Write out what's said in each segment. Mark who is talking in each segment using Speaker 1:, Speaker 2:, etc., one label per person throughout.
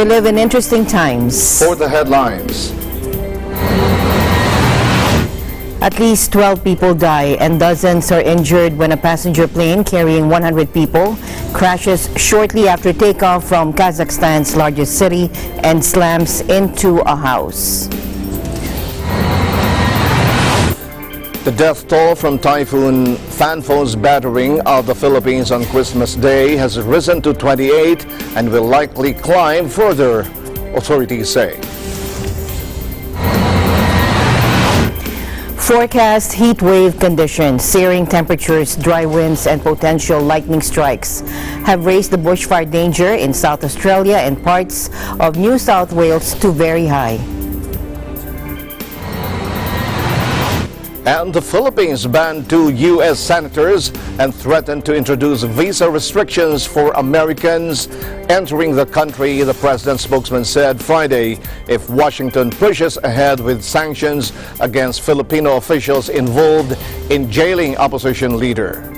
Speaker 1: We live in interesting times.
Speaker 2: For the headlines.
Speaker 1: At least 12 people die and dozens are injured when a passenger plane carrying 100 people crashes shortly after takeoff from Kazakhstan's largest city and slams into a house.
Speaker 2: The death toll from Typhoon Fanfon's battering of the Philippines on Christmas Day has risen to 28 and will likely climb further, authorities say.
Speaker 1: Forecast heat wave conditions, searing temperatures, dry winds, and potential lightning strikes have raised the bushfire danger in South Australia and parts of New South Wales to very high.
Speaker 2: And the Philippines banned 2 U.S. senators and threatened to introduce visa restrictions for Americans entering the country, the president's spokesman said Friday, if Washington pushes ahead with sanctions against Filipino officials involved in jailing opposition leader.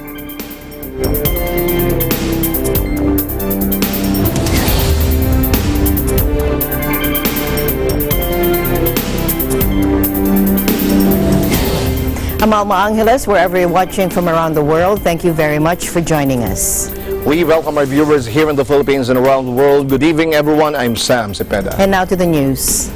Speaker 1: I'm Alma Angeles, wherever you're watching from around the world. Thank you very much for joining us.
Speaker 2: We welcome our viewers here in the Philippines and around the world. Good evening, everyone. I'm Sam Cepeda.
Speaker 1: And now to the news.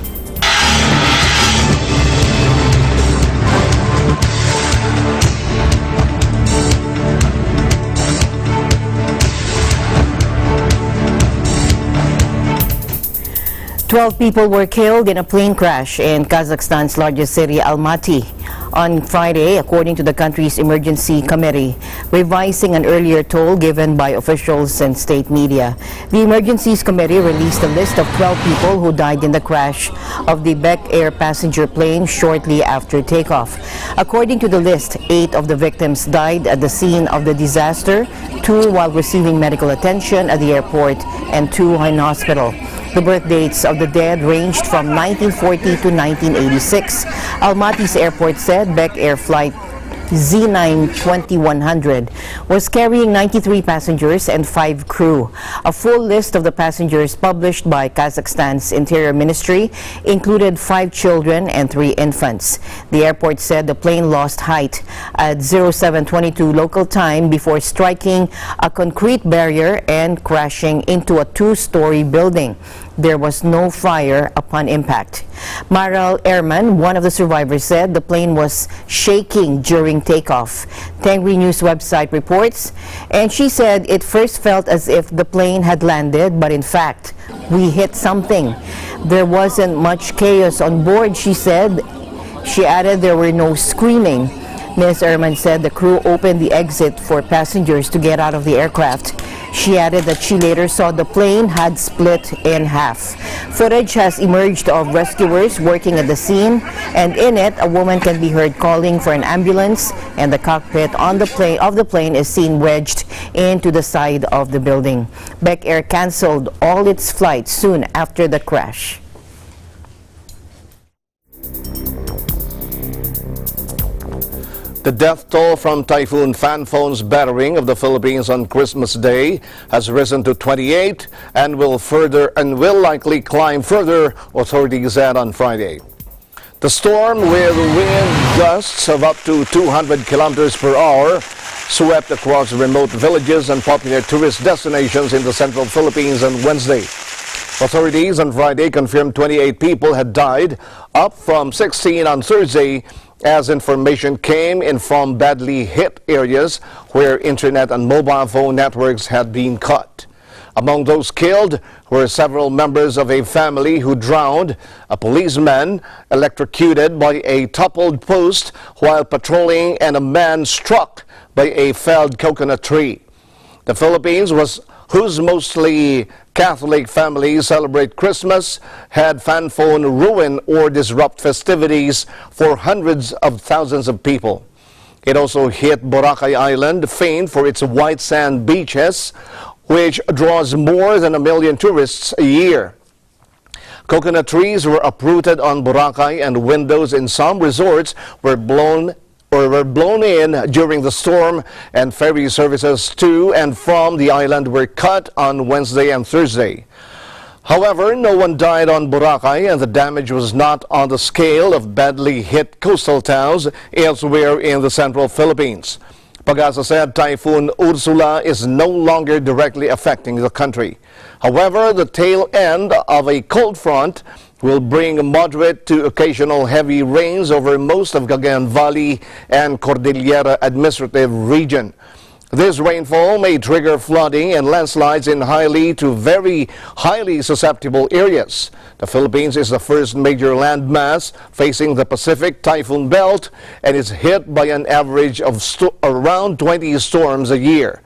Speaker 1: Twelve people were killed in a plane crash in Kazakhstan's largest city, Almaty, on Friday, according to the country's emergency committee, revising an earlier toll given by officials and state media. The emergencies committee released a list of 12 people who died in the crash of the Beck Air passenger plane shortly after takeoff. According to the list, 8 of the victims died at the scene of the disaster, 2 while receiving medical attention at the airport, and 2 in hospital. The birth dates of the dead ranged from 1940 to 1986. Almaty's airport said Beck Air flight Z9-2100 was carrying 93 passengers and 5 crew. A full list of the passengers published by Kazakhstan's Interior Ministry included 5 children and 3 infants. The airport said the plane lost height at 0722 local time before striking a concrete barrier and crashing into a 2-story building. There was no fire upon impact. Maral Airman, one of the survivors, said the plane was shaking during takeoff. Tengri News website reports, and she said it first felt as if the plane had landed, but in fact, we hit something. There wasn't much chaos on board, she said. She added there were no screaming. Ms. Ehrman said the crew opened the exit for passengers to get out of the aircraft. She added that she later saw the plane had split in half. Footage has emerged of rescuers working at the scene, and in it, a woman can be heard calling for an ambulance, and the cockpit of the plane is seen wedged into the side of the building. Beck Air canceled all its flights soon after the crash.
Speaker 2: The death toll from Typhoon Fanfon's battering of the Philippines on Christmas Day has risen to 28 and will likely climb further, authorities said on Friday. The storm, with wind gusts of up to 200 kilometers per hour, swept across remote villages and popular tourist destinations in the central Philippines on Wednesday. Authorities on Friday confirmed 28 people had died, up from 16 on Thursday, as information came in from badly hit areas where internet and mobile phone networks had been cut. Among those killed were several members of a family who drowned, a policeman electrocuted by a toppled post while patrolling, and a man struck by a felled coconut tree. The Philippines, whose mostly Catholic families celebrate Christmas, had Fanfon ruin or disrupt festivities for hundreds of thousands of people. It also hit Boracay Island, famed for its white sand beaches, which draws more than 1 million tourists a year. Coconut trees were uprooted on Boracay, and windows in some resorts were blown in during the storm, and ferry services to and from the island were cut on Wednesday and Thursday. However, no one died on Boracay and the damage was not on the scale of badly hit coastal towns elsewhere in the central Philippines. Pag-asa said Typhoon Ursula is no longer directly affecting the country. However, the tail end of a cold front will bring moderate to occasional heavy rains over most of Cagayan Valley and Cordillera Administrative Region. This rainfall may trigger flooding and landslides in highly to very highly susceptible areas. The Philippines is the first major landmass facing the Pacific typhoon belt and is hit by an average of around 20 storms a year.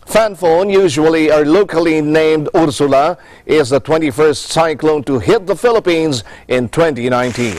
Speaker 2: Fanphone, usually are locally named Ursula, is the 21st cyclone to hit the Philippines in 2019.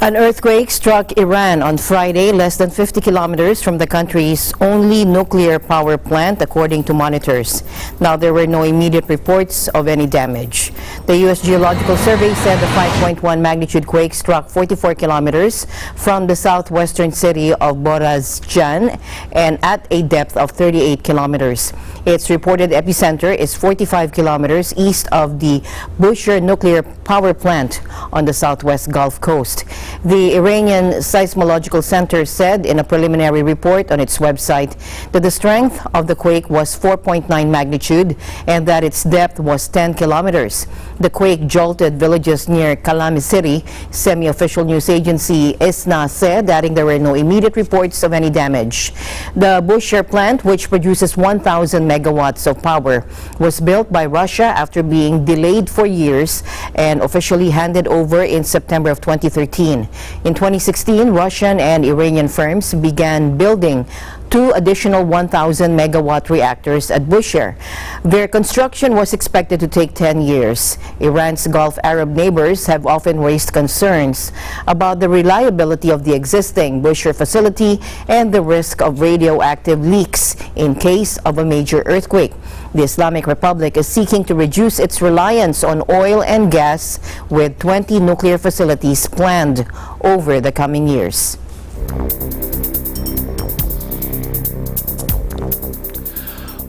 Speaker 1: An earthquake struck Iran on Friday, less than 50 kilometers from the country's only nuclear power plant, according to monitors. Now, there were no immediate reports of any damage. The U.S. Geological Survey said the 5.1 magnitude quake struck 44 kilometers from the southwestern city of Borazjan and at a depth of 38 kilometers. Its reported epicenter is 45 kilometers east of the Bushehr nuclear power plant on the southwest Gulf Coast. The Iranian Seismological Center said in a preliminary report on its website that the strength of the quake was 4.9 magnitude and that its depth was 10 kilometers. The quake jolted villages near Kalami City, semi-official news agency ISNA said, adding there were no immediate reports of any damage. The Bushehr plant, which produces 1,000 megawatts of power, was built by Russia after being delayed for years and officially handed over in September of 2013. In 2016, Russian and Iranian firms began building 2 additional 1,000 megawatt reactors at Bushehr. Their construction was expected to take 10 years. Iran's Gulf Arab neighbors have often raised concerns about the reliability of the existing Bushehr facility and the risk of radioactive leaks in case of a major earthquake. The Islamic Republic is seeking to reduce its reliance on oil and gas, with 20 nuclear facilities planned over the coming years.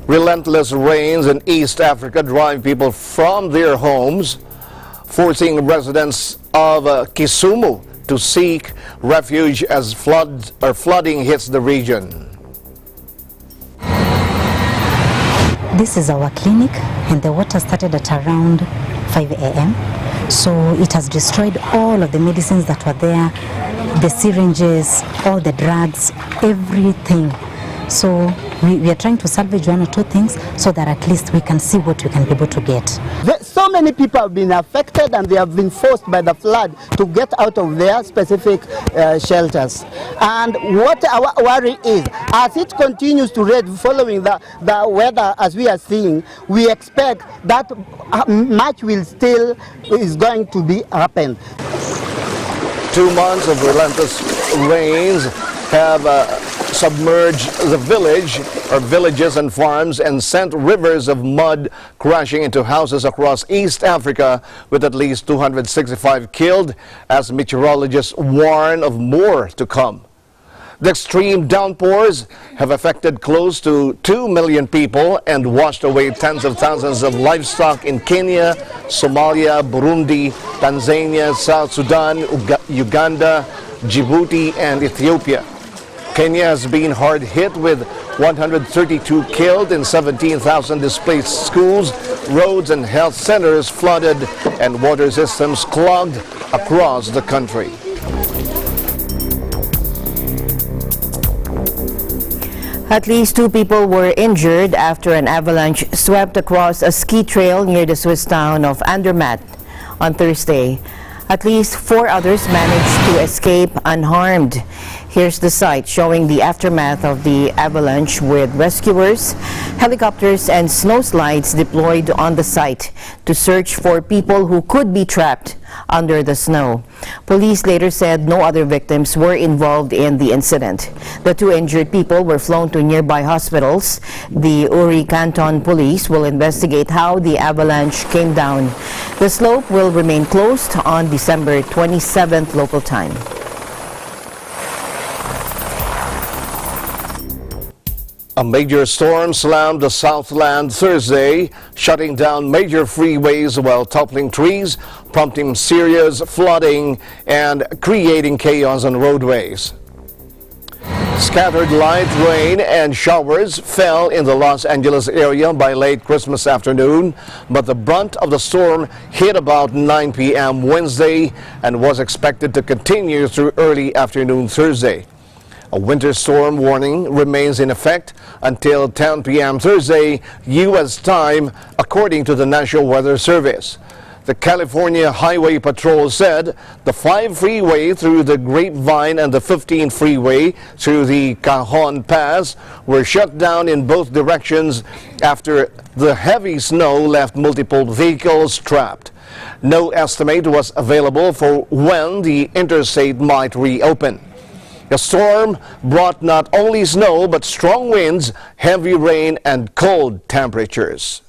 Speaker 2: Relentless rains in East Africa drive people from their homes, forcing residents of Kisumu to seek refuge as flooding hits the region.
Speaker 3: This is our clinic, and the water started at around 5 a.m. So it has destroyed all of the medicines that were there, the syringes, all the drugs, everything. So we are trying to salvage 1 or 2 things so that at least we can see what we can be able to get.
Speaker 4: So many people have been affected and they have been forced by the flood to get out of their specific shelters. And what our worry is, as it continues to rain following the weather as we are seeing, we expect that much will still is going to be happen.
Speaker 2: 2 months of relentless rains have submerged the villages and farms and sent rivers of mud crashing into houses across East Africa, with at least 265 killed, as meteorologists warn of more to come. The extreme downpours have affected close to 2 million people and washed away tens of thousands of livestock in Kenya, Somalia, Burundi, Tanzania, South Sudan, Uganda, Djibouti, and Ethiopia. Kenya has been hard hit with 132 killed and 17,000 displaced. Schools, roads, and health centers flooded and water systems clogged across the country.
Speaker 1: At least 2 people were injured after an avalanche swept across a ski trail near the Swiss town of Andermatt on Thursday. At least 4 others managed to escape unharmed. Here's the site showing the aftermath of the avalanche, with rescuers, helicopters, and snow slides deployed on the site to search for people who could be trapped under the snow. Police later said no other victims were involved in the incident. The 2 injured people were flown to nearby hospitals. The Uri Canton Police will investigate how the avalanche came down. The slope will remain closed on December 27th local time.
Speaker 2: A major storm slammed the Southland Thursday, shutting down major freeways while toppling trees, prompting serious flooding and creating chaos on roadways. Scattered light rain and showers fell in the Los Angeles area by late Christmas afternoon, but the brunt of the storm hit about 9 p.m. Wednesday and was expected to continue through early afternoon Thursday. A winter storm warning remains in effect until 10 p.m. Thursday, U.S. time, according to the National Weather Service. The California Highway Patrol said the 5 freeway through the Grapevine and the 15 freeway through the Cajon Pass were shut down in both directions after the heavy snow left multiple vehicles trapped. No estimate was available for when the interstate might reopen. The storm brought not only snow but strong winds, heavy rain, and cold temperatures.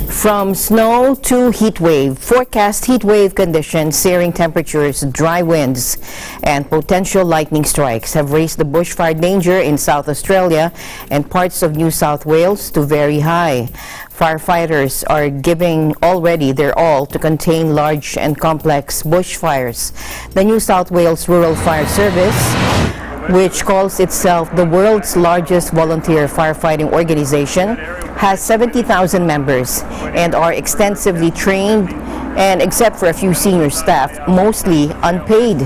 Speaker 1: From snow to heat wave, forecast heat wave conditions, searing temperatures, dry winds, and potential lightning strikes have raised the bushfire danger in South Australia and parts of New South Wales to very high. Firefighters are giving already their all to contain large and complex bushfires. The New South Wales Rural Fire Service, which calls itself the world's largest volunteer firefighting organization, has 70,000 members and are extensively trained, and except for a few senior staff, mostly unpaid.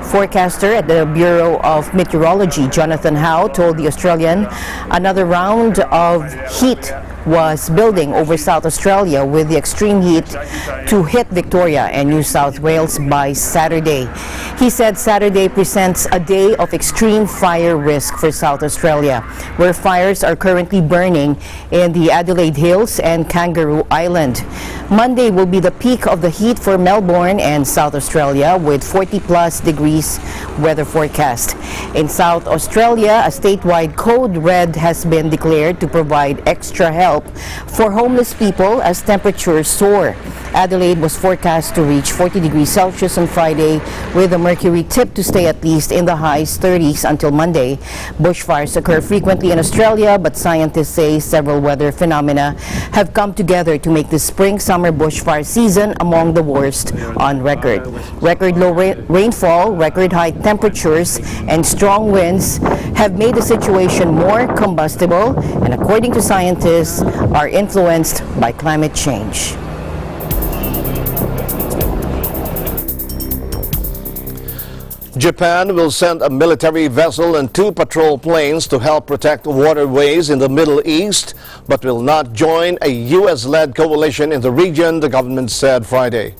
Speaker 1: Forecaster at the Bureau of Meteorology, Jonathan Howe, told the Australian another round of heat was building over South Australia, with the extreme heat to hit Victoria and New South Wales by Saturday. He said Saturday presents a day of extreme fire risk for South Australia, where fires are currently burning in the Adelaide Hills and Kangaroo Island. Monday will be the peak of the heat for Melbourne and South Australia, with 40+ degrees weather forecast. In South Australia, a statewide code red has been declared to provide extra help for homeless people as temperatures soar. Adelaide was forecast to reach 40 degrees Celsius on Friday, with the mercury tipped to stay at least in the high 30s until Monday. Bushfires occur frequently in Australia, but scientists say several weather phenomena have come together to make the spring-summer bushfire season among the worst on record. Record low rainfall, record high temperatures, and strong winds have made the situation more combustible and, according to scientists, are influenced by climate change.
Speaker 2: Japan will send a military vessel and 2 patrol planes to help protect waterways in the Middle East, but will not join a U.S.-led coalition in the region, the government said Friday.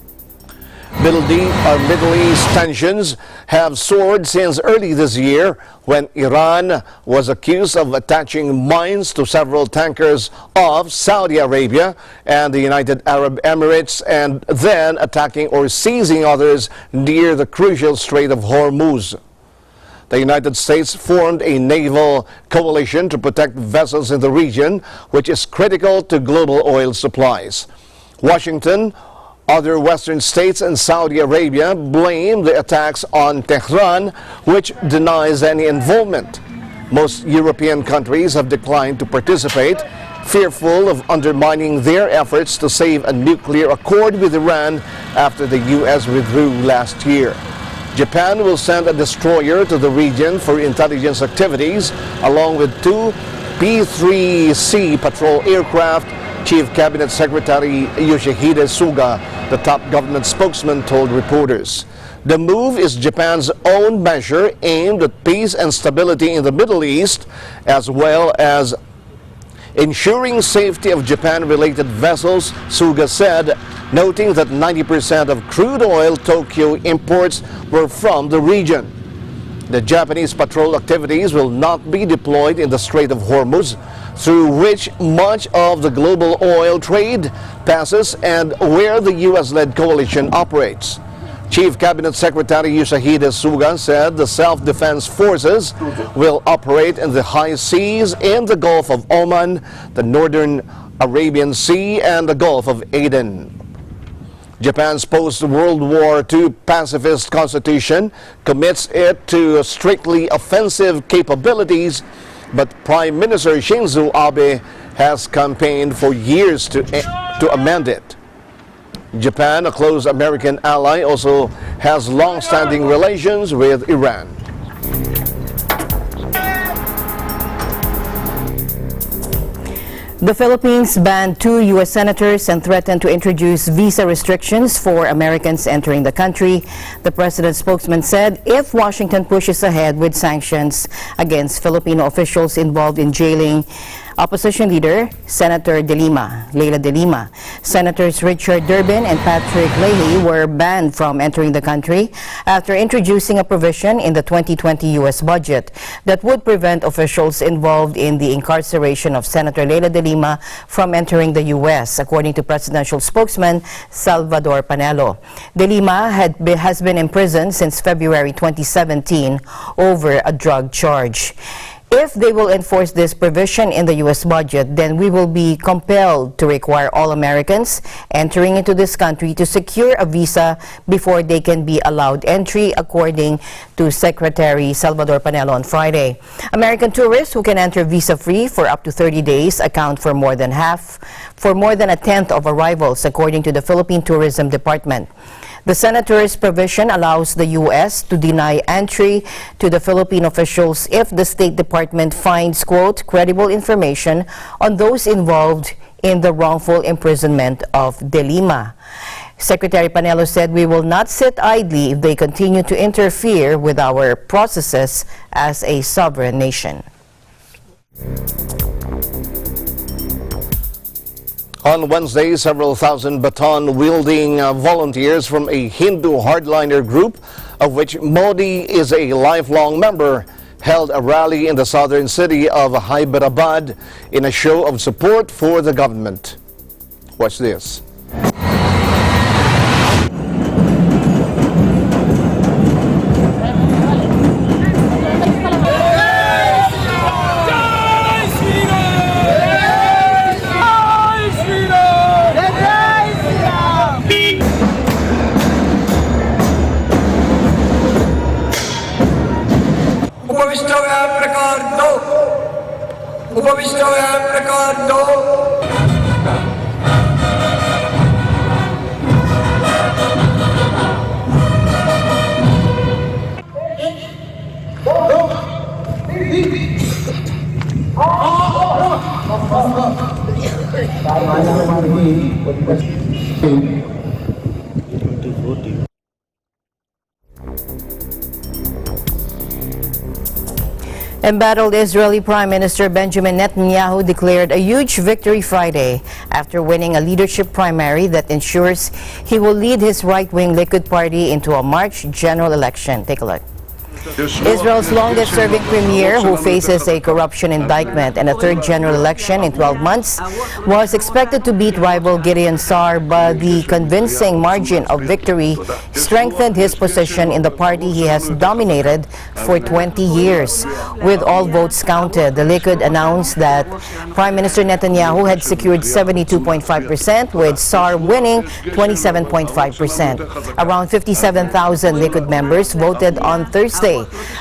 Speaker 2: Middle East tensions have soared since early this year, when Iran was accused of attaching mines to several tankers of Saudi Arabia and the United Arab Emirates, and then attacking or seizing others near the crucial Strait of Hormuz. The United States formed a naval coalition to protect vessels in the region, which is critical to global oil supplies. Washington, other Western states, and Saudi Arabia blame the attacks on Tehran, which denies any involvement. Most European countries have declined to participate, fearful of undermining their efforts to save a nuclear accord with Iran after the U.S. withdrew last year. Japan will send a destroyer to the region for intelligence activities, along with 2 P-3C patrol aircraft, Chief Cabinet Secretary Yoshihide Suga, the top government spokesman, told reporters. The move is Japan's own measure aimed at peace and stability in the Middle East, as well as ensuring safety of Japan-related vessels, Suga said, noting that 90% of crude oil Tokyo imports were from the region. The Japanese patrol activities will not be deployed in the Strait of Hormuz, through which much of the global oil trade passes and where the U.S.-led coalition operates. Chief Cabinet Secretary Yoshihide Suga said the self-defense forces will operate in the high seas in the Gulf of Oman, the Northern Arabian Sea, and the Gulf of Aden. Japan's post-World War II pacifist constitution commits it to strictly offensive capabilities, but Prime Minister Shinzo Abe has campaigned for years to amend it. Japan, a close American ally, also has long-standing relations with Iran.
Speaker 1: The Philippines banned 2 U.S. senators and threatened to introduce visa restrictions for Americans entering the country. The president's spokesman said if Washington pushes ahead with sanctions against Filipino officials involved in jailing opposition leader Senator Leila de Lima. Senators Richard Durbin and Patrick Leahy were banned from entering the country after introducing a provision in the 2020 U.S. budget that would prevent officials involved in the incarceration of Senator Leila de Lima from entering the U.S., according to presidential spokesman Salvador Panelo. De Lima has been imprisoned since February 2017 over a drug charge. If they will enforce this provision in the U.S. budget, then we will be compelled to require all Americans entering into this country to secure a visa before they can be allowed entry, according to Secretary Salvador Panelo on Friday. American tourists who can enter visa-free for up to 30 days account for more than a tenth of arrivals, according to the Philippine Tourism Department. The senator's provision allows the U.S. to deny entry to the Philippine officials if the State Department finds, quote, credible information on those involved in the wrongful imprisonment of De Lima. Secretary Panelo said we will not sit idly if they continue to interfere with our processes as a sovereign nation.
Speaker 2: On Wednesday, several thousand baton-wielding volunteers from a Hindu hardliner group, of which Modi is a lifelong member, held a rally in the southern city of Hyderabad in a show of support for the government. Watch this.
Speaker 1: Embattled Israeli Prime Minister Benjamin Netanyahu declared a huge victory Friday after winning a leadership primary that ensures he will lead his right-wing Likud party into a March general election. Take a look. Israel's longest-serving premier, who faces a corruption indictment and a third general election in 12 months, was expected to beat rival Gideon Sa'ar, but the convincing margin of victory strengthened his position in the party he has dominated for 20 years. With all votes counted, the Likud announced that Prime Minister Netanyahu had secured 72.5%, with Sa'ar winning 27.5%. Around 57,000 Likud members voted on Thursday,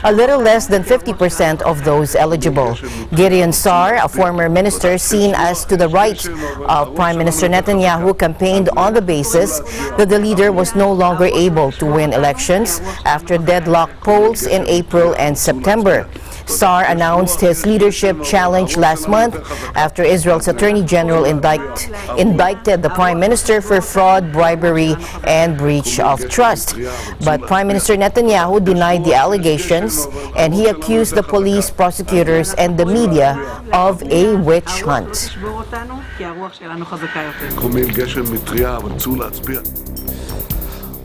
Speaker 1: a little less than 50% of those eligible. Gideon Sa'ar, a former minister seen as to the right of Prime Minister Netanyahu, campaigned on the basis that the leader was no longer able to win elections after deadlock polls in April and September. Sa'ar announced his leadership challenge last month after Israel's Attorney General indicted the Prime Minister for fraud, bribery, and breach of trust. But Prime Minister Netanyahu denied the allegations, and he accused the police, prosecutors, and the media of a witch hunt.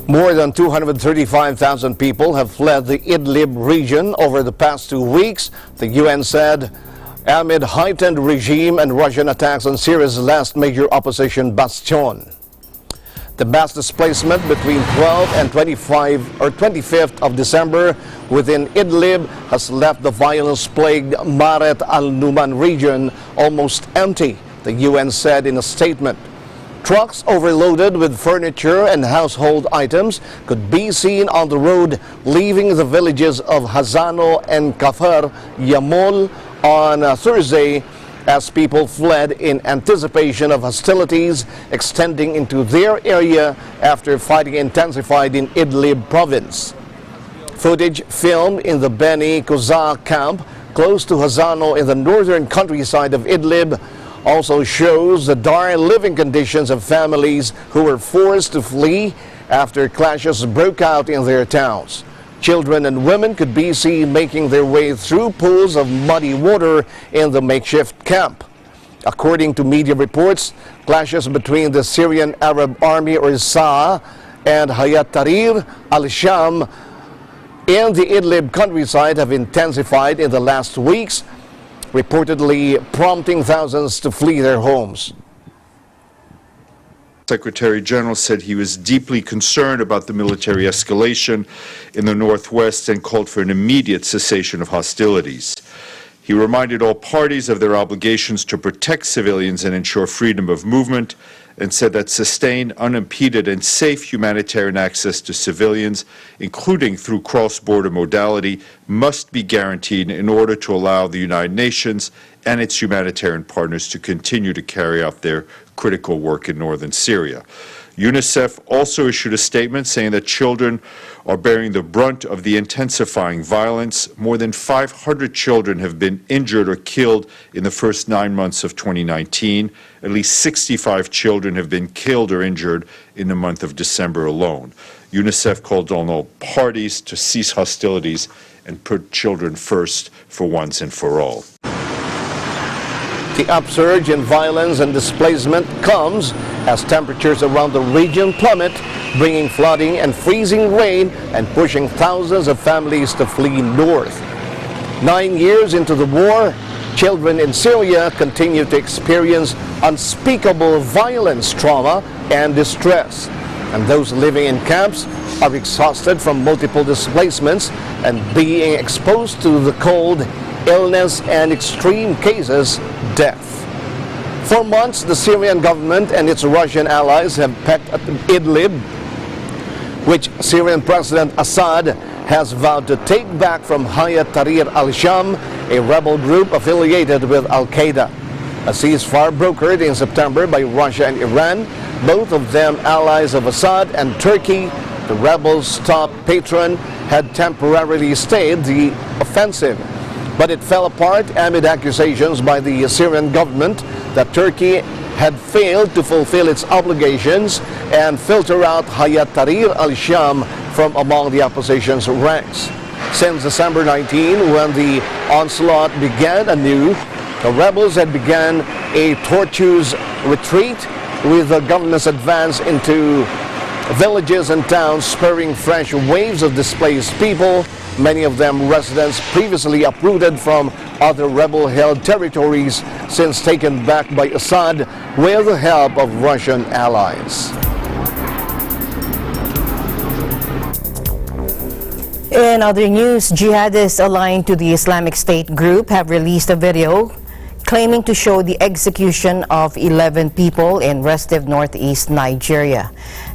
Speaker 2: More than 235,000 people have fled the Idlib region over the past 2 weeks, the UN said, amid heightened regime and Russian attacks on Syria's last major opposition bastion. The mass displacement between 12 and 25th of December within Idlib has left the violence-plagued Maret al-Numan region almost empty, the UN said in a statement. Trucks overloaded with furniture and household items could be seen on the road leaving the villages of Hazano and Kafar Yamol on Thursday as people fled in anticipation of hostilities extending into their area after fighting intensified in Idlib province. Footage filmed in the Beni Kozak camp close to Hazano in the northern countryside of Idlib also shows the dire living conditions of families who were forced to flee after clashes broke out in their towns. Children and women could be seen making their way through pools of muddy water in the makeshift camp. According to media reports, clashes between the Syrian Arab Army Ursula and Hayat Tahrir al-Sham in the Idlib countryside have intensified in the last weeks, reportedly prompting thousands to flee their homes.
Speaker 5: Secretary General said he was deeply concerned about the military escalation in the northwest and called for an immediate cessation of hostilities. He reminded all parties of their obligations to protect civilians and ensure freedom of movement, and said that sustained, unimpeded, and safe humanitarian access to civilians, including through cross-border modality, must be guaranteed in order to allow the United Nations and its humanitarian partners to continue to carry out their critical work in northern Syria. UNICEF also issued a statement saying that children are bearing the brunt of the intensifying violence. More than 500 children have been injured or killed in the first 9 months of 2019. At least 65 children have been killed or injured in the month of December alone. UNICEF called on all parties to cease hostilities and put children first for once and for all.
Speaker 2: The upsurge in violence and displacement comes as temperatures around the region plummet, bringing flooding and freezing rain and pushing thousands of families to flee north. 9 years into the war, children in Syria continue to experience unspeakable violence, trauma, and distress. And those living in camps are exhausted from multiple displacements and being exposed to the cold, illness, and extreme cases, death. For months, the Syrian government and its Russian allies have pecked at Idlib, which Syrian President Assad has vowed to take back from Hayat Tahrir al-Sham, a rebel group affiliated with Al-Qaeda. A ceasefire brokered in September by Russia and Iran, both of them allies of Assad, and Turkey, the rebels' top patron, had temporarily stayed the offensive. But it fell apart amid accusations by the Syrian government that Turkey had failed to fulfill its obligations and filter out Hayat Tahrir al-Sham from among the opposition's ranks. Since December 19, when the onslaught began anew, the rebels had begun a tortuous retreat, with the government's advance into villages and towns spurring fresh waves of displaced people, many of them residents previously uprooted from other rebel-held territories since taken back by Assad with the help of Russian allies.
Speaker 1: In other news, jihadists aligned to the Islamic State group have released a video claiming to show the execution of 11 people in Restive, northeast Nigeria.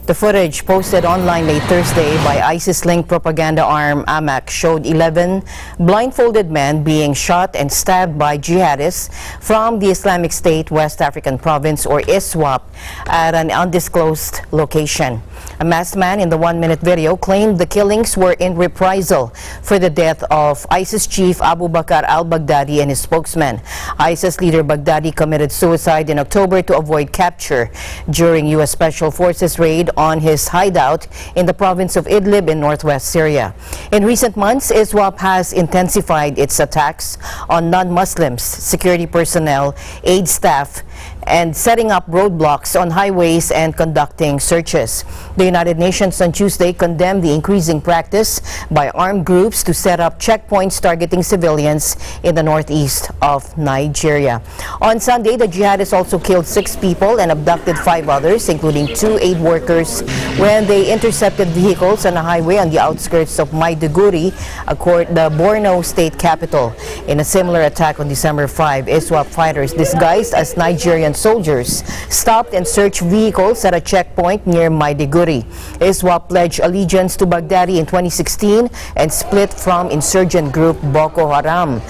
Speaker 1: The footage posted online late Thursday by ISIS-linked propaganda arm Amaq showed 11 blindfolded men being shot and stabbed by jihadists from the Islamic State West African Province, or ISWAP, at an undisclosed location. A masked man in the 1-minute video claimed the killings were in reprisal for the death of ISIS chief Abu Bakr al-Baghdadi and his spokesman. ISIS leader Baghdadi committed suicide in October to avoid capture during U.S. Special Forces raid on his hideout in the province of Idlib in northwest Syria. In recent months, ISWAP has intensified its attacks on non-Muslims, security personnel, aid staff, and setting up roadblocks on highways and conducting searches. The United Nations on Tuesday condemned the increasing practice by armed groups to set up checkpoints targeting civilians in the northeast of Nigeria. On Sunday, the jihadists also killed 6 people and abducted 5 others, including 2 aid workers, when they intercepted vehicles on a highway on the outskirts of Maiduguri, the Borno state capital. In a similar attack on December 5, ISWAP fighters disguised as Nigerian soldiers stopped and searched vehicles at a checkpoint near Maiduguri. ISWAP pledged allegiance to Baghdadi in 2016 and split from insurgent group Boko Haram.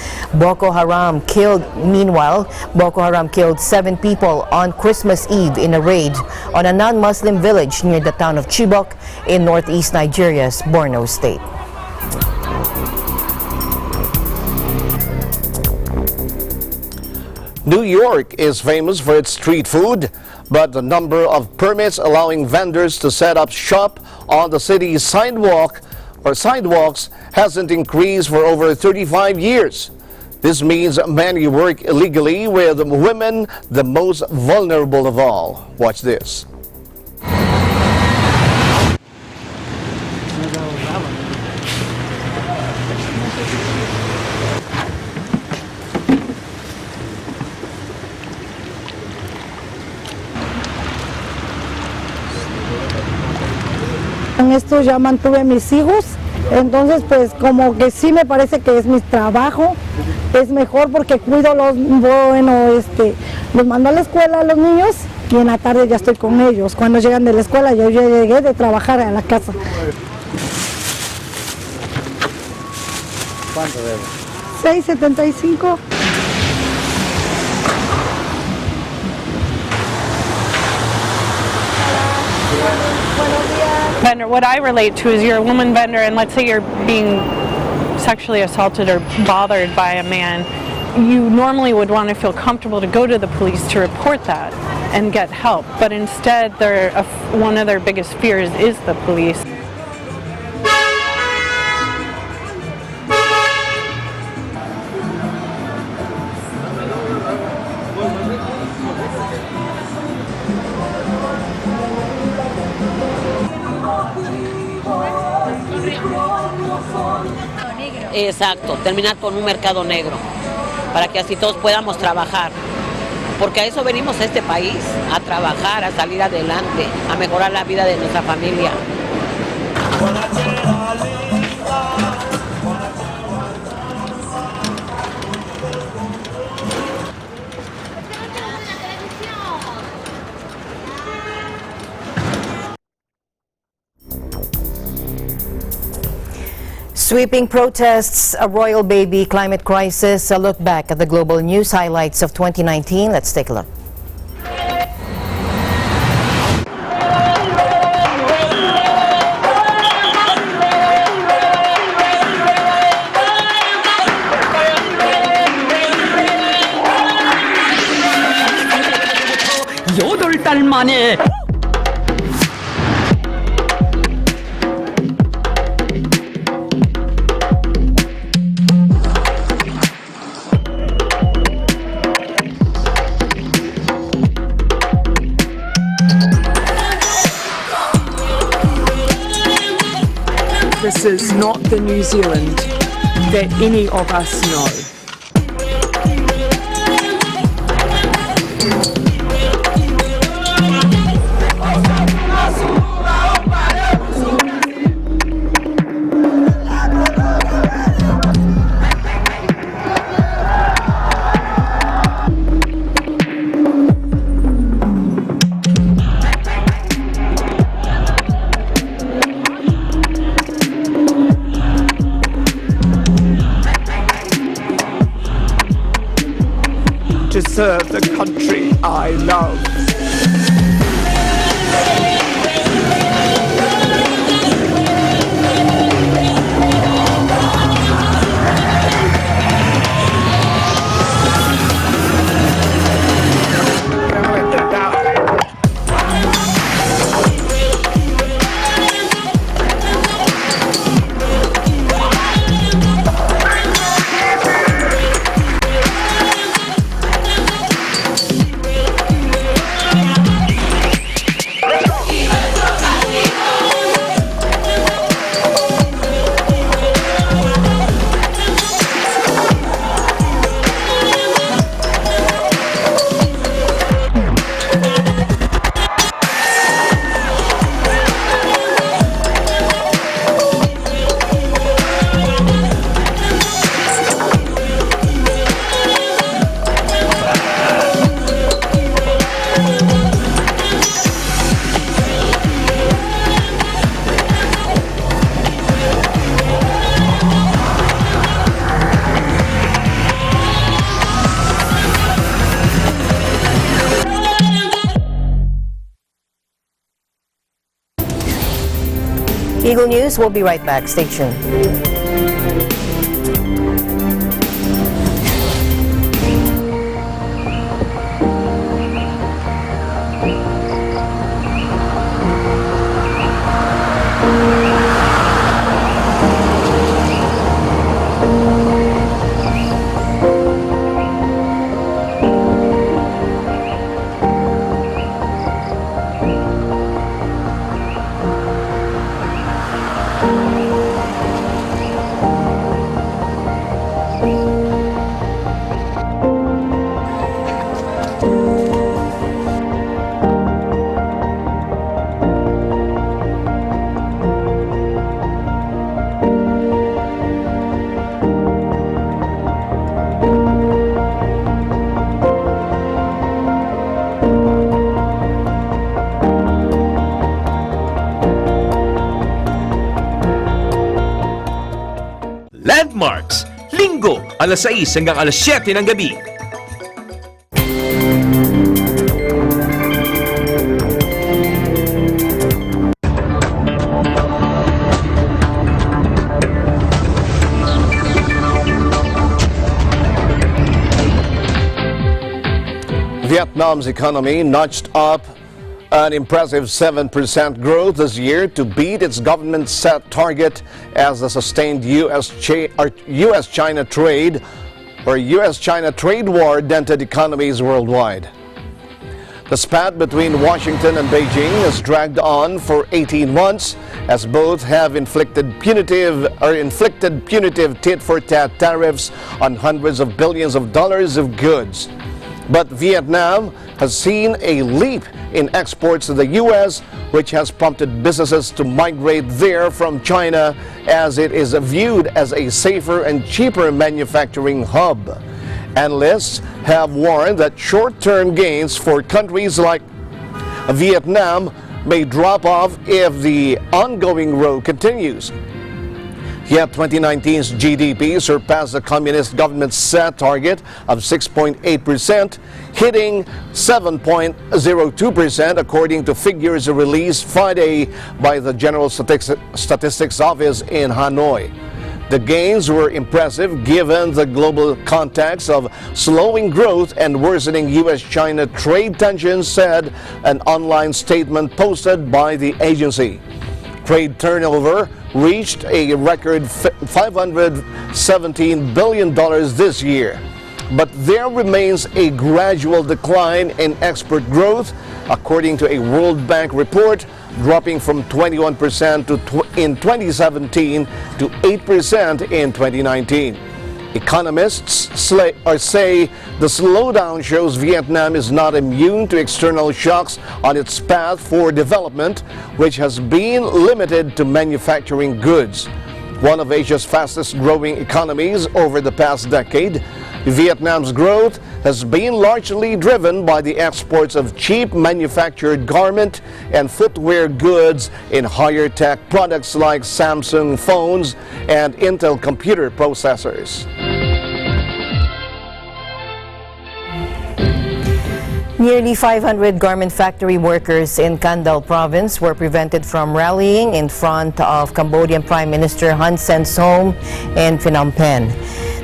Speaker 1: Meanwhile, Boko Haram killed 7 people on Christmas Eve in a raid on a non-Muslim village near the town of Chibok in northeast Nigeria's Borno state.
Speaker 2: New York is famous for its street food, but the number of permits allowing vendors to set up shop on the city's sidewalks hasn't increased for over 35 years. This means many work illegally, with women the most vulnerable of all. Watch this.
Speaker 6: En esto ya mantuve mis hijos, entonces pues como que sí me parece que es mi trabajo, es mejor porque cuido los mando a la escuela a los niños y en la tarde ya estoy con ellos. Cuando llegan de la escuela yo ya llegué de trabajar a la casa.
Speaker 7: ¿Cuánto debe?
Speaker 6: 6.75.
Speaker 8: Vendor, what I relate to is you're a woman vendor, and let's say you're being sexually assaulted or bothered by a man, you normally would want to feel comfortable to go to the police to report that and get help, but instead one of their biggest fears is the police.
Speaker 9: Exacto, terminar con un mercado negro, para que así todos podamos trabajar, porque a eso venimos a este país, a trabajar, a salir adelante, a mejorar la vida de nuestra familia.
Speaker 1: Sweeping protests, a royal baby, climate crisis, a look back at the global news highlights of 2019. Let's take a look.
Speaker 10: This is not the New Zealand that any of us know. To serve the country I love.
Speaker 1: Eagle News will be right back. Stay tuned.
Speaker 7: Landmarks, Linggo, alas 6 hanggang alas 7 ng gabi.
Speaker 2: Vietnam's economy notched up an impressive 7% growth this year to beat its government-set target as the sustained U.S.-China trade war dented economies worldwide. The spat between Washington and Beijing has dragged on for 18 months as both have inflicted punitive tit-for-tat tariffs on hundreds of billions of dollars of goods. But Vietnam has seen a leap in exports to the U.S., which has prompted businesses to migrate there from China as it is viewed as a safer and cheaper manufacturing hub. Analysts have warned that short-term gains for countries like Vietnam may drop off if the ongoing row continues. Yet 2019's GDP surpassed the communist government's set target of 6.8%, hitting 7.02% according to figures released Friday by the General Statistics Office in Hanoi. The gains were impressive given the global context of slowing growth and worsening U.S.-China trade tensions, said an online statement posted by the agency. Trade turnover reached a record $517 billion this year. But there remains a gradual decline in export growth, according to a World Bank report, dropping from 21% in 2017 to 8% in 2019. Economists say the slowdown shows Vietnam is not immune to external shocks on its path for development, which has been limited to manufacturing goods. One of Asia's fastest growing economies over the past decade, Vietnam's growth has been largely driven by the exports of cheap manufactured garment and footwear goods in higher tech products like Samsung phones and Intel computer processors.
Speaker 1: Nearly 500 garment factory workers in Kandal province were prevented from rallying in front of Cambodian Prime Minister Hun Sen's home in Phnom Penh.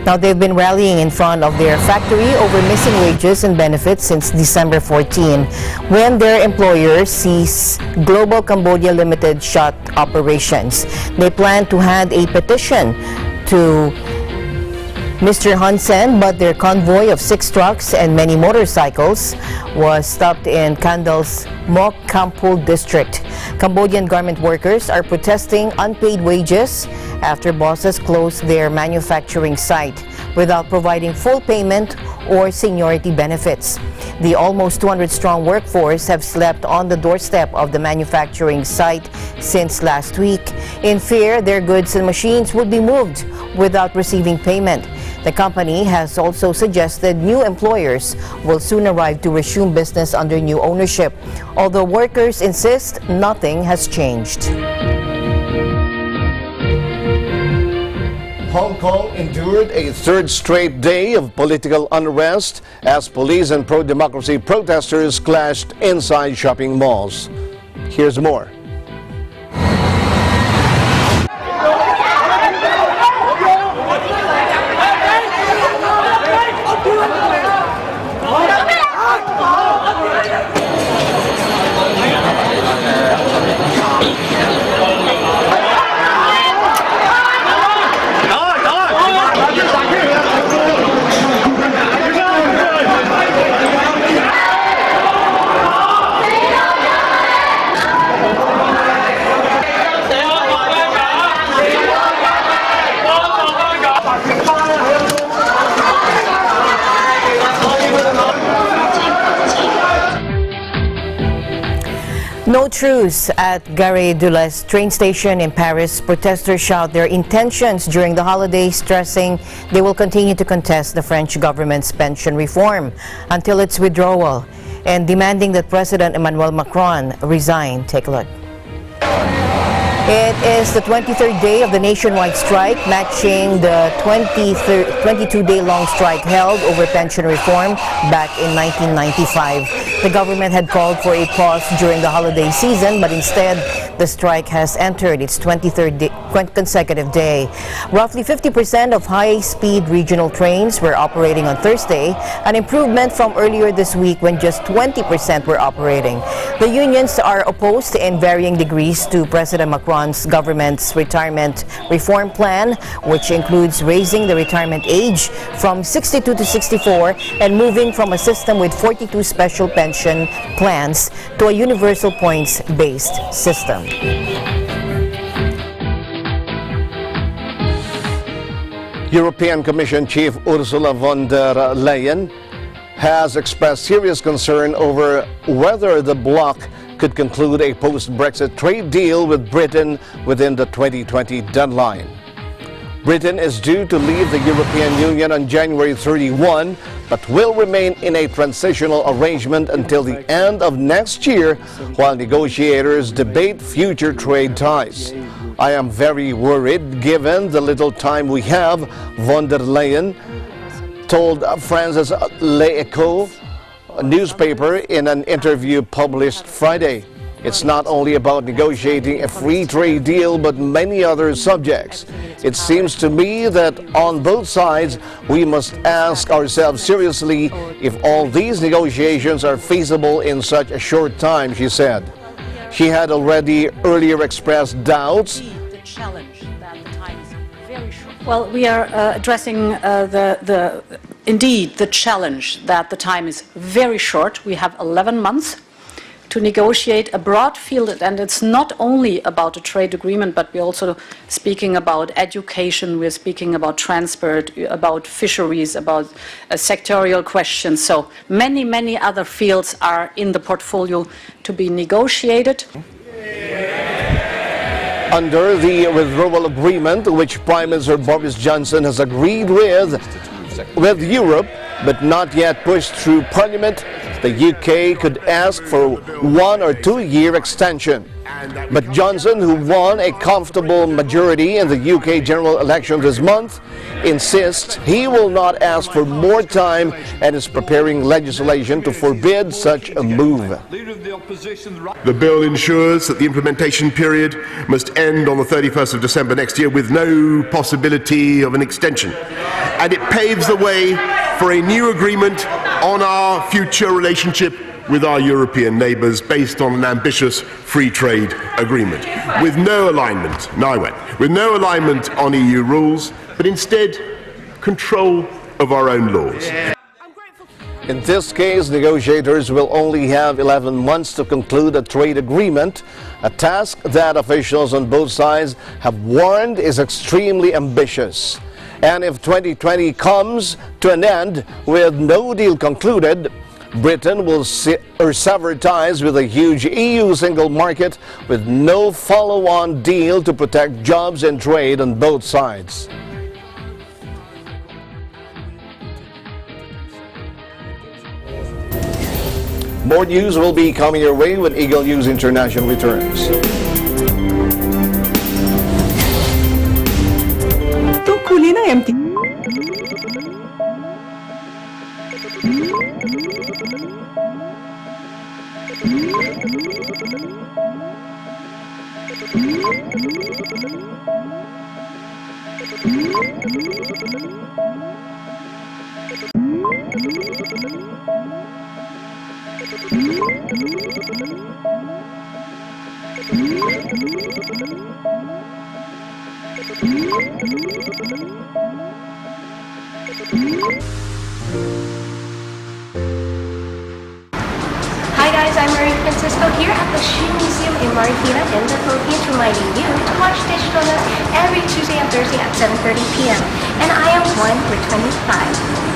Speaker 1: Now, they've been rallying in front of their factory over missing wages and benefits since December 14, when their employer ceased Global Cambodia Limited shut operations. They plan to hand a petition to Mr. Hun Sen, but their convoy of 6 trucks and many motorcycles was stopped in Kandal's Mok Kampul district. Cambodian garment workers are protesting unpaid wages after bosses closed their manufacturing site without providing full payment or seniority benefits. The almost 200-strong workforce have slept on the doorstep of the manufacturing site since last week, in fear their goods and machines would be moved without receiving payment. The company has also suggested new employers will soon arrive to resume business under new ownership, although workers insist nothing has changed.
Speaker 2: Hong Kong endured a third straight day of political unrest as police and pro-democracy protesters clashed inside shopping malls. Here's more.
Speaker 1: No truce at Gare du Lest train station in Paris. Protesters shout their intentions during the holiday, stressing they will continue to contest the French government's pension reform until its withdrawal and demanding that President Emmanuel Macron resign. Take a look. It is the 23rd day of the nationwide strike, matching the 22-day-long strike held over pension reform back in 1995. The government had called for a pause during the holiday season, but instead, the strike has entered its 23rd consecutive day. Roughly 50% of high-speed regional trains were operating on Thursday, an improvement from earlier this week when just 20% were operating. The unions are opposed in varying degrees to President Macron's government's retirement reform plan, which includes raising the retirement age from 62 to 64 and moving from a system with 42 special pension plans to a universal points-based system.
Speaker 2: European Commission Chief Ursula von der Leyen has expressed serious concern over whether the bloc could conclude a post-Brexit trade deal with Britain within the 2020 deadline. Britain is due to leave the European Union on January 31, but will remain in a transitional arrangement until the end of next year while negotiators debate future trade ties. I am very worried given the little time we have, von der Leyen told France's L'Echo newspaper in an interview published Friday. It's not only about negotiating a free trade deal, but many other subjects. It seems to me that on both sides, we must ask ourselves seriously if all these negotiations are feasible in such a short time, she said. She had already earlier expressed doubts.
Speaker 11: Well, we are addressing indeed the challenge that the time is very short. We have 11 months to negotiate a broad field, and it's not only about a trade agreement, but we're also speaking about education, we're speaking about transport, about fisheries, about sectorial questions. So many other fields are in the portfolio to be negotiated.
Speaker 2: Under the withdrawal agreement, which Prime Minister Boris Johnson has agreed with Europe, but not yet pushed through Parliament, the UK could ask for 1 or 2 year extension. But Johnson, who won a comfortable majority in the UK general election this month, insists he will not ask for more time and is preparing legislation to forbid such a move.
Speaker 12: The bill ensures that the implementation period must end on the 31st of December next year with no possibility of an extension. And it paves the way for a new agreement on our future relationship with our European neighbours based on an ambitious free trade agreement with no alignment, with no alignment on EU rules, but instead control of our own laws.
Speaker 2: In this case, negotiators will only have 11 months to conclude a trade agreement, a task that officials on both sides have warned is extremely ambitious. And if 2020 comes to an end with no deal concluded, Britain will sever ties with a huge EU single market with no follow-on deal to protect jobs and trade on both sides. More news will be coming your way when Eagle News International returns.
Speaker 10: Tungkulin ang MT.
Speaker 13: Hi guys, I'm Marie Francisco here at the Shoe Museum in Marikina in the Philippines, reminding you to watch Digital News every Tuesday and Thursday at 7:30 p.m. And I am 1 for 25.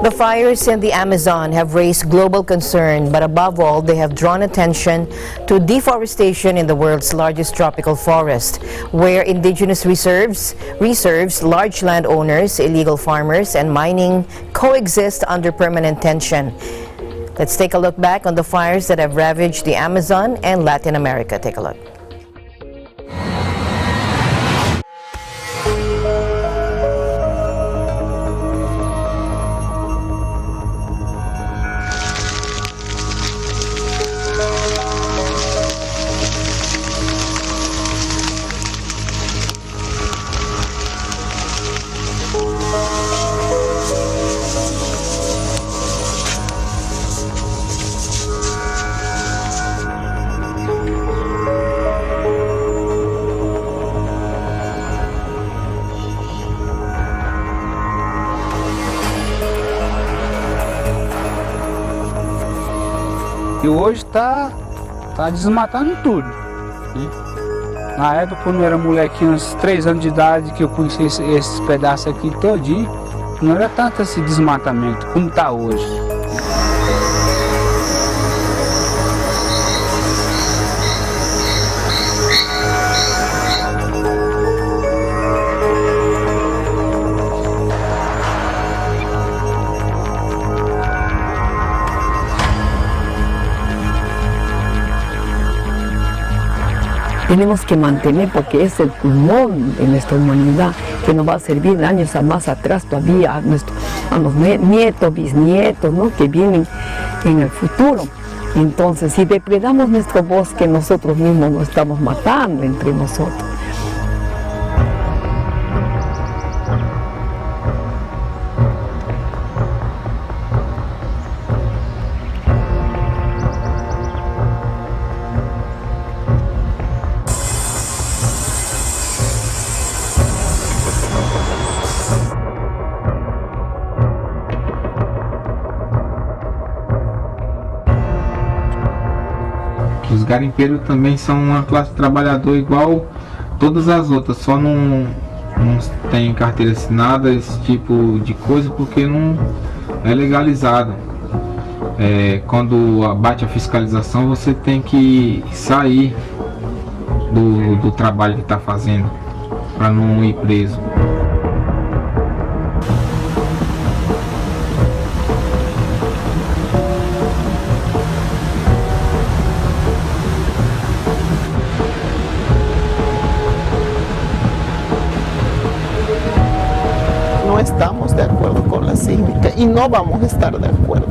Speaker 1: The fires in the Amazon have raised global concern, but above all, they have drawn attention to deforestation in the world's largest tropical forest, where indigenous reserves, large landowners, illegal farmers, and mining coexist under permanent tension. Let's take a look back on the fires that have ravaged the Amazon and Latin America. Take a look.
Speaker 14: E hoje tá desmatando tudo, né? Na época, quando eu era molequinho, uns 3 anos de idade, que eu conheci esses pedaços aqui todinho, não era tanto esse desmatamento como tá hoje.
Speaker 10: Tenemos que mantener porque es el pulmón de nuestra humanidad que nos va a servir de años a más atrás todavía a los nietos, bisnietos, ¿no?, que vienen en el futuro. Entonces, si depredamos nuestro bosque, nosotros mismos nos estamos matando entre nosotros.
Speaker 15: Os garimpeiros também são uma classe trabalhadora igual todas as outras, só não tem carteira assinada, esse tipo de coisa, porque não é legalizado. Quando bate a fiscalização, você tem que sair do trabalho que está fazendo, para não ir preso.
Speaker 16: No estamos de acuerdo con la síndica y no vamos a estar de acuerdo.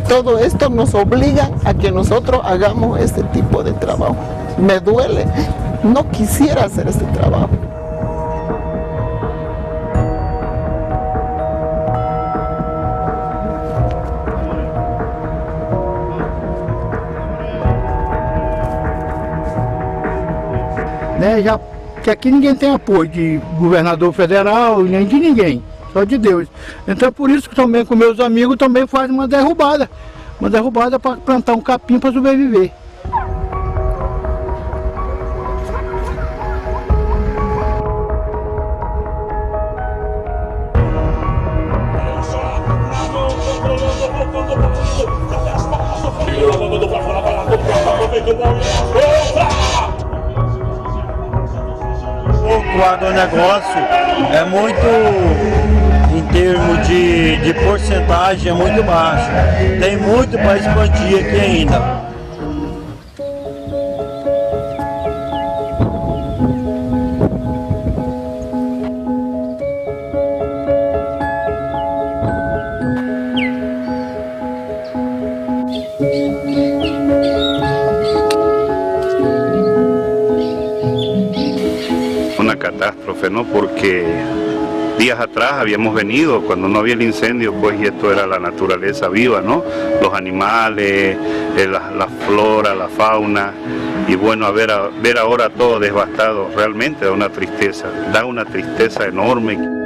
Speaker 16: Todo esto nos obliga a que nosotros hagamos este tipo de trabajo. Me duele, no quisiera hacer este trabajo.
Speaker 17: Já que aqui ninguém tem apoio de governador federal, nem de ninguém, só de Deus. Então por isso que também com meus amigos também faz uma derrubada para plantar um capim para sobreviver.
Speaker 18: O agronegócio é muito, em termos de porcentagem, é muito baixo. Tem muito para expandir aqui ainda.
Speaker 19: Catástrofe, ¿no? Porque días atrás habíamos venido, cuando no había el incendio, pues, y esto era la naturaleza viva, ¿no? Los animales, la flora, la fauna, y bueno, ver ahora todo devastado, realmente da una tristeza enorme.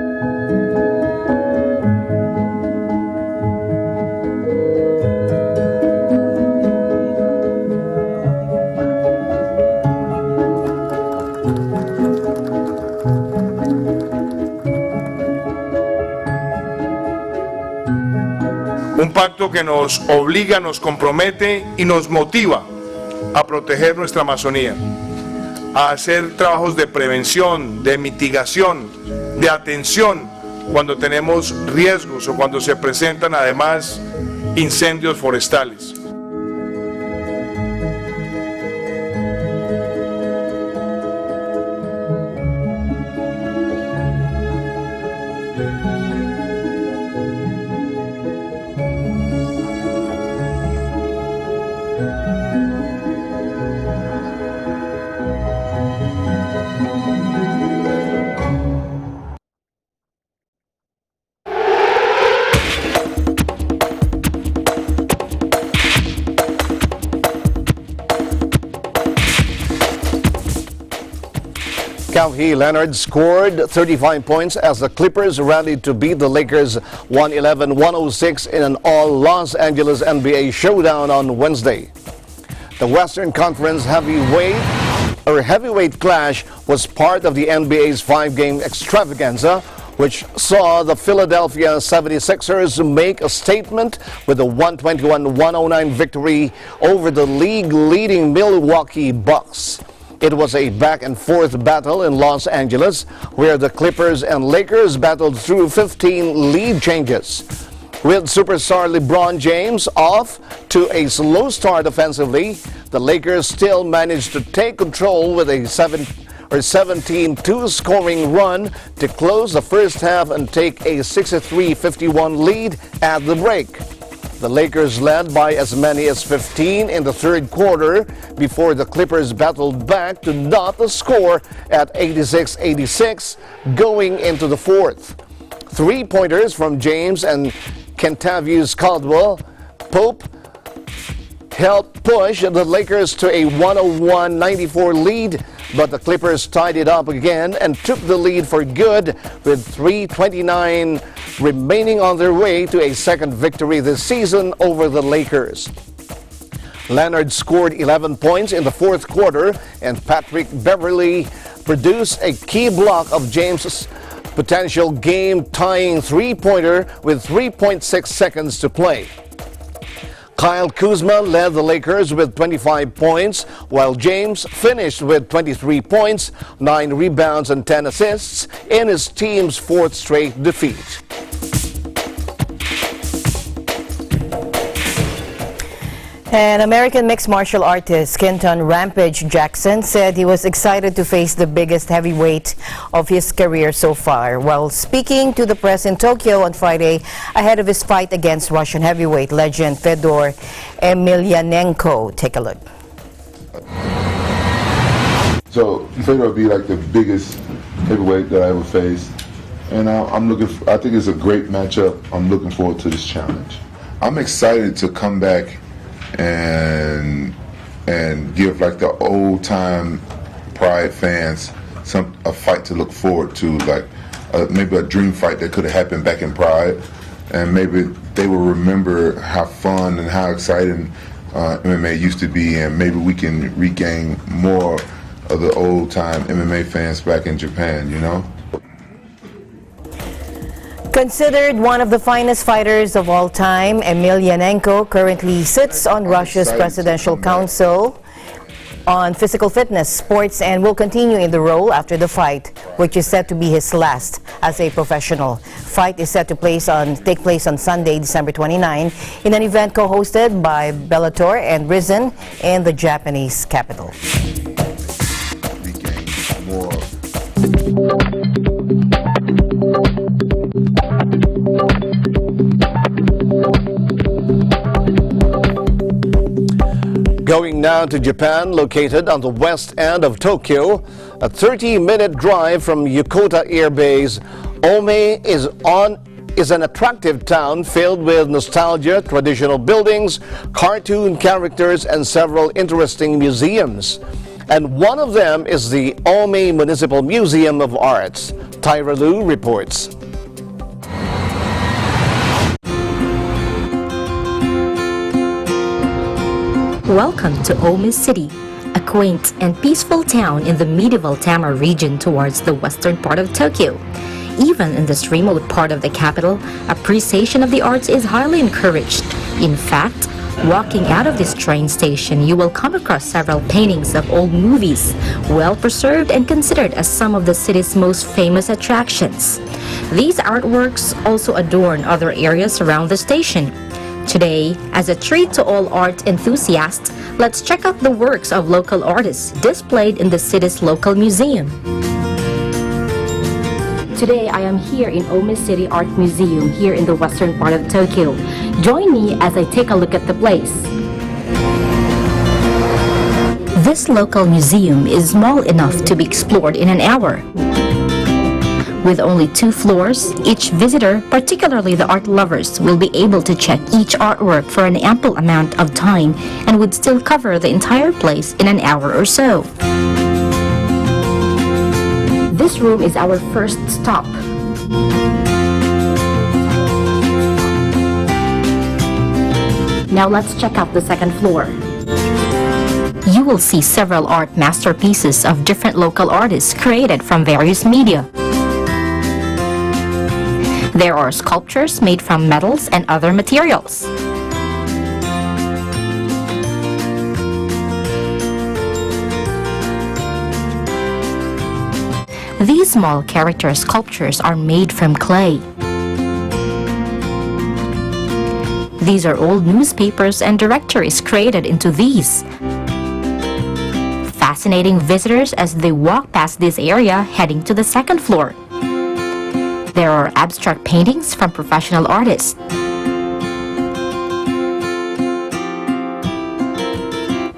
Speaker 20: Un pacto que nos obliga, nos compromete y nos motiva a proteger nuestra Amazonía, a hacer trabajos de prevención, de mitigación, de atención cuando tenemos riesgos o cuando se presentan además incendios forestales.
Speaker 2: Kawhi Leonard scored 35 points as the Clippers rallied to beat the Lakers 111-106 in an all-Los Angeles NBA showdown on Wednesday. The Western Conference heavyweight clash was part of the NBA's 5-game extravaganza, which saw the Philadelphia 76ers make a statement with a 121-109 victory over the league-leading Milwaukee Bucks. It was a back-and-forth battle in Los Angeles, where the Clippers and Lakers battled through 15 lead changes. With superstar LeBron James off to a slow start offensively, the Lakers still managed to take control with a 17-2 scoring run to close the first half and take a 63-51 lead at the break. The Lakers led by as many as 15 in the third quarter before the Clippers battled back to knot the score at 86-86 going into the fourth. 3-pointers from James and Kentavious Caldwell-Pope helped push the Lakers to a 101-94 lead, but the Clippers tied it up again and took the lead for good with 3:29 remaining on their way to a second victory this season over the Lakers. Leonard scored 11 points in the fourth quarter, and Patrick Beverley produced a key block of James' potential game-tying three-pointer with 3.6 seconds to play. Kyle Kuzma led the Lakers with 25 points, while James finished with 23 points, 9 rebounds and 10 assists in his team's fourth straight defeat.
Speaker 1: And American mixed martial artist Kenton Rampage Jackson said he was excited to face the biggest heavyweight of his career so far while speaking to the press in Tokyo on Friday ahead of his fight against Russian heavyweight legend Fedor Emelianenko. Take a look.
Speaker 21: So Fedor will be like the biggest heavyweight that I ever faced, and I think it's a great matchup. I'm looking forward to this challenge.
Speaker 22: I'm excited to come back and give like the old time Pride fans a fight to look forward to, like maybe a dream fight that could have happened back in Pride, and maybe they will remember how fun and how exciting MMA used to be, and maybe we can regain more of the old time MMA fans back in Japan, you know?
Speaker 1: Considered one of the finest fighters of all time, Emelianenko currently sits on Russia's Presidential Council on Physical Fitness, Sports, and will continue in the role after the fight, which is set to be his last as a professional. Fight is set to take place on Sunday, December 29, in an event co-hosted by Bellator and Rizin in the Japanese capital.
Speaker 2: Going now to Japan, located on the west end of Tokyo, a 30-minute drive from Yokota Air Base, Ome is an attractive town filled with nostalgia, traditional buildings, cartoon characters, and several interesting museums. And one of them is the Ome Municipal Museum of Arts. Tyra Lu reports.
Speaker 23: Welcome to Ome City, a quaint and peaceful town in the medieval Tama region towards the western part of Tokyo. Even in this remote part of the capital, appreciation of the arts is highly encouraged. In fact, walking out of this train station, you will come across several paintings of old movies, well preserved and considered as some of the city's most famous attractions. These artworks also adorn other areas around the station. Today, as a treat to all art enthusiasts, let's check out the works of local artists displayed in the city's local museum. Today, I am here in Ome City Art Museum here in the western part of Tokyo. Join me as I take a look at the place. This local museum is small enough to be explored in an hour. With only 2 floors, each visitor, particularly the art lovers, will be able to check each artwork for an ample amount of time and would still cover the entire place in an hour or so. This room is our first stop. Now let's check out the second floor. You will see several art masterpieces of different local artists created from various media. There are sculptures made from metals and other materials. These small character sculptures are made from clay. These are old newspapers and directories created into these, fascinating visitors as they walk past this area heading to the second floor. There are abstract paintings from professional artists.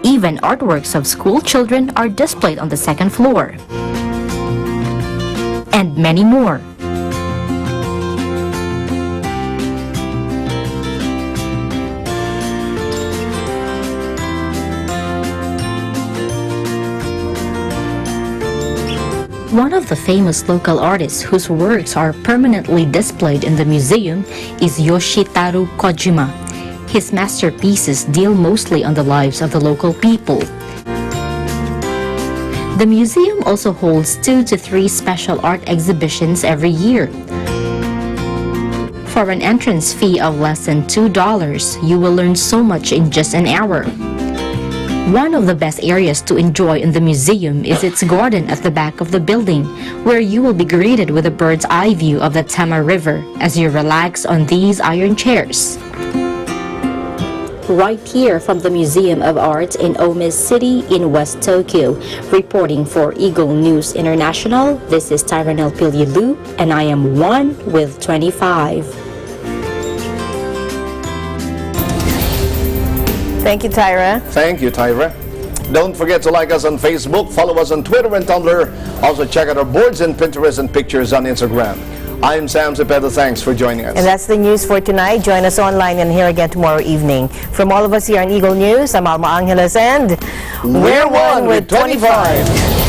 Speaker 23: Even artworks of school children are displayed on the second floor. And many more. One of the famous local artists whose works are permanently displayed in the museum is Yoshitaro Kojima. His masterpieces deal mostly on the lives of the local people. The museum also holds 2 to 3 special art exhibitions every year. For an entrance fee of less than $2, you will learn so much in just an hour. One of the best areas to enjoy in the museum is its garden at the back of the building, where you will be greeted with a bird's eye view of the Tama River as you relax on these iron chairs. Right here from the Museum of Art in Ome City in West Tokyo, reporting for Eagle News International, this is Tyranel Pililu, and I am 1 with 25.
Speaker 1: Thank you, Tyra.
Speaker 2: Thank you, Tyra. Don't forget to like us on Facebook, follow us on Twitter and Tumblr. Also check out our boards and Pinterest and pictures on Instagram. I'm Sam Cepeda. Thanks for joining us.
Speaker 1: And that's the news for tonight. Join us online and here again tomorrow evening. From all of us here on Eagle News, I'm Alma Angeles and
Speaker 2: we're 1 with 25.